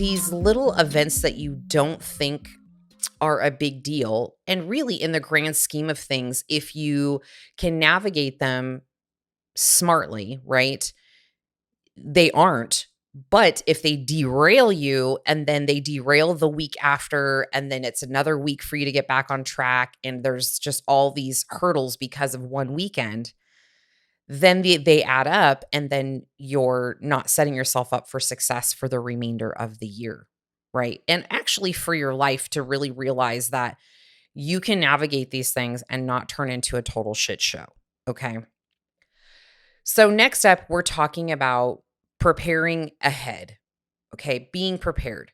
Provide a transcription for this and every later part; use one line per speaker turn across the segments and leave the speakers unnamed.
these little events that you don't think are a big deal. And really, in the grand scheme of things, if you can navigate them smartly, right? They aren't. But if they derail you and then they derail the week after, and then it's another week for you to get back on track, and there's just all these hurdles because of one weekend, then they add up, and then you're not setting yourself up for success for the remainder of the year, right? And actually for your life, to really realize that you can navigate these things and not turn into a total shit show. Okay. So next up, we're talking about preparing ahead. Okay. Being prepared.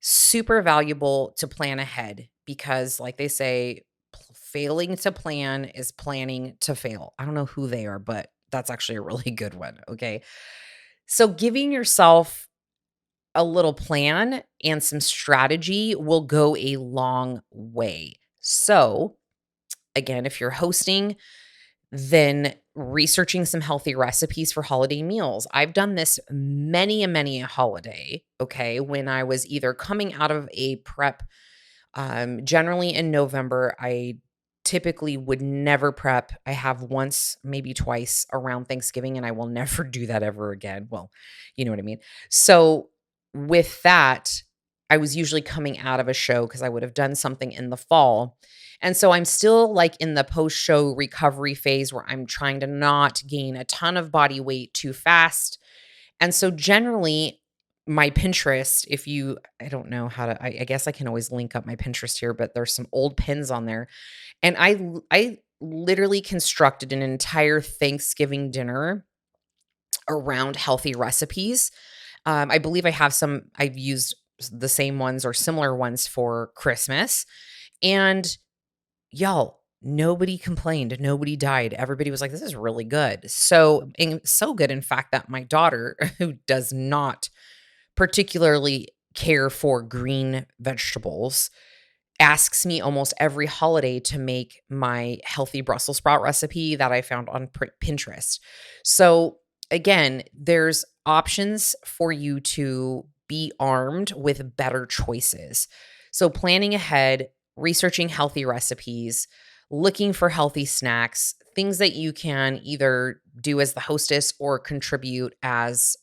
Super valuable to plan ahead because, like they say, failing to plan is planning to fail. I don't know who they are, but that's actually a really good one. Okay. So giving yourself a little plan and some strategy will go a long way. So, again, if you're hosting, then researching some healthy recipes for holiday meals. I've done this many a holiday, okay, when I was either coming out of a prep. Generally in November, I typically would never prep. I have once, maybe twice around Thanksgiving, and I will never do that ever again. Well, you know what I mean? So, with that, I was usually coming out of a show because I would have done something in the fall. And so I'm still like in the post show recovery phase where I'm trying to not gain a ton of body weight too fast. And so generally, my Pinterest, I don't know how to, I guess I can always link up my Pinterest here, but there's some old pins on there. And I literally constructed an entire Thanksgiving dinner around healthy recipes. I believe I've used the same ones or similar ones for Christmas. And y'all, nobody complained. Nobody died. Everybody was like, this is really good. So, and so good, in fact, that my daughter, who does not particularly care for green vegetables, asks me almost every holiday to make my healthy Brussels sprout recipe that I found on Pinterest. So, again, there's options for you to be armed with better choices. So, planning ahead, researching healthy recipes, looking for healthy snacks, things that you can either do as the hostess or contribute as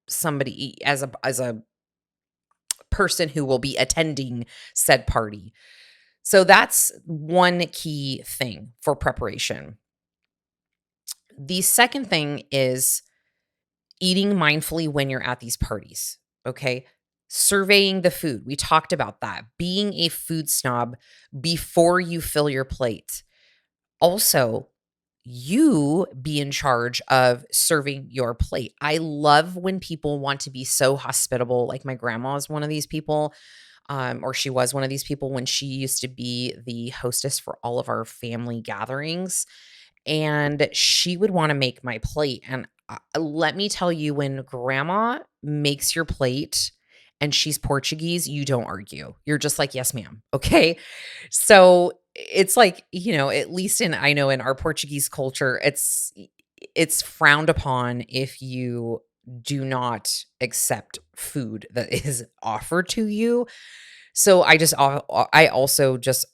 somebody, as a person who will be attending said party. So that's one key thing for preparation. The second thing is eating mindfully when you're at these parties. Okay. Surveying the food. We talked about that. Being a food snob before you fill your plate. Also, you be in charge of serving your plate. I love when people want to be so hospitable. Like my grandma is one of these people, or she was one of these people when she used to be the hostess for all of our family gatherings. And she would want to make my plate. And let me tell you, when grandma makes your plate and she's Portuguese, you don't argue. You're just like, yes, ma'am. Okay. So it's like, at least I know in our Portuguese culture, it's frowned upon if you do not accept food that is offered to you. So I also just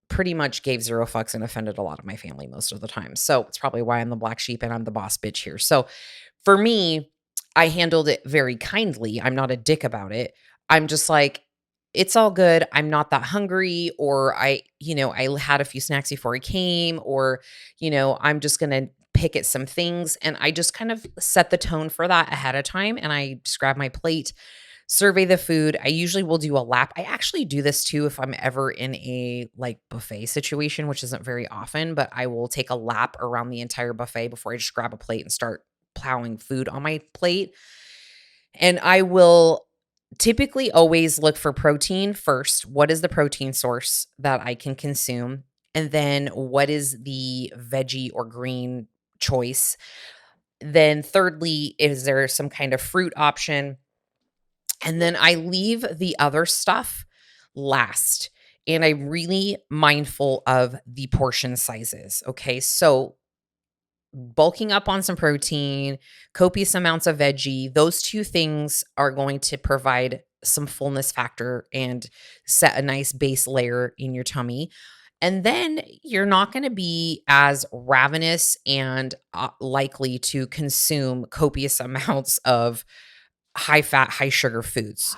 pretty much gave zero fucks and offended a lot of my family most of the time. So it's probably why I'm the black sheep and I'm the boss bitch here. So for me, I handled it very kindly. I'm not a dick about it. I'm just like, it's all good. I'm not that hungry, or I had a few snacks before I came, or, I'm just going to pick at some things. And I just kind of set the tone for that ahead of time. And I just grab my plate, survey the food. I usually will do a lap. I actually do this too if I'm ever in a like buffet situation, which isn't very often, but I will take a lap around the entire buffet before I just grab a plate and start plowing food on my plate. And I will typically always look for protein first. What is the protein source that I can consume? And then what is the veggie or green choice? Then thirdly, is there some kind of fruit option? And then I leave the other stuff last. And I'm really mindful of the portion sizes. Okay. So bulking up on some protein, copious amounts of veggie, those two things are going to provide some fullness factor and set a nice base layer in your tummy. And then you're not going to be as ravenous and likely to consume copious amounts of high fat, high sugar foods.